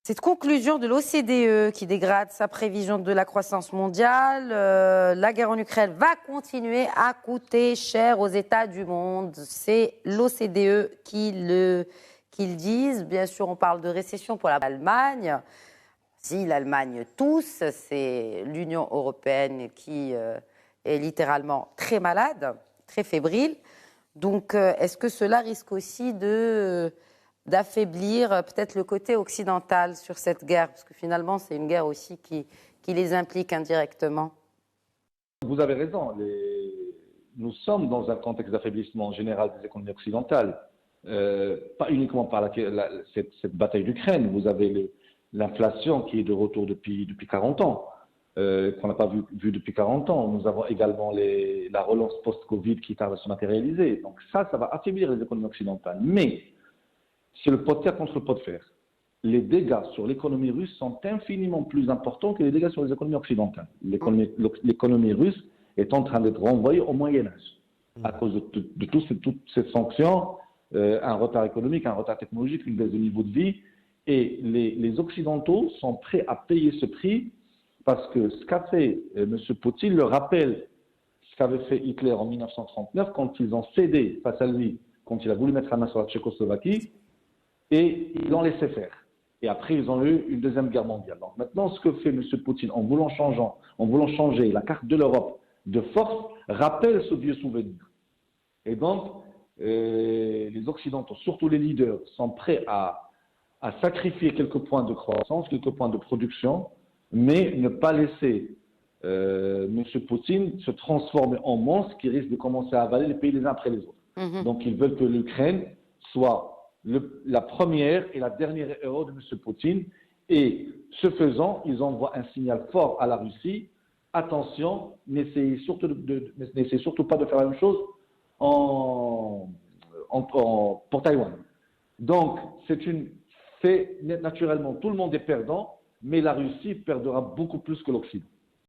Cette conclusion de l'OCDE qui dégrade sa prévision de la croissance mondiale, la guerre en Ukraine va continuer à coûter cher aux États du monde. C'est l'OCDE qu'ils disent. Bien sûr, on parle de récession pour l'Allemagne. Si l'Allemagne tousse, c'est l'Union européenne qui est littéralement très malade, très fébrile. Donc, est-ce que cela risque aussi d'affaiblir peut-être le côté occidental sur cette guerre? Parce que finalement, c'est une guerre aussi qui les implique indirectement. Vous avez raison. Nous sommes dans un contexte d'affaiblissement général des économies occidentales. Pas uniquement par cette bataille d'Ukraine. Vous avez l'inflation qui est de retour depuis 40 ans, qu'on n'a pas vu depuis 40 ans. Nous avons également la relance post-Covid qui tarde à se matérialiser. Donc ça va affaiblir les économies occidentales. Mais c'est le pot de terre contre le pot de fer. Les dégâts sur l'économie russe sont infiniment plus importants que les dégâts sur les économies occidentales. L'économie russe est en train d'être renvoyée au Moyen-Âge à cause de toutes ces sanctions, un retard économique, un retard technologique, une baisse de niveau de vie. Et les Occidentaux sont prêts à payer ce prix parce que ce qu'a fait M. Poutine le rappelle ce qu'avait fait Hitler en 1939 quand ils ont cédé face à lui, quand il a voulu mettre la main sur la Tchécoslovaquie, et ils l'ont laissé faire. Et après, ils ont eu une deuxième guerre mondiale. Donc maintenant, ce que fait M. Poutine en voulant changer la carte de l'Europe de force, rappelle ce vieux souvenir. Et donc, les Occidentaux, surtout les leaders, sont prêts à sacrifier quelques points de croissance, quelques points de production, mais ne pas laisser M. Poutine se transformer en monstre qui risque de commencer à avaler les pays les uns après les autres. Donc, ils veulent que l'Ukraine soit la première et la dernière héros de M. Poutine. Et ce faisant, ils envoient un signal fort à la Russie. Attention, n'essayez surtout pas de faire la même chose pour Taïwan. Donc, naturellement, tout le monde est perdant, mais la Russie perdra beaucoup plus que l'Occident.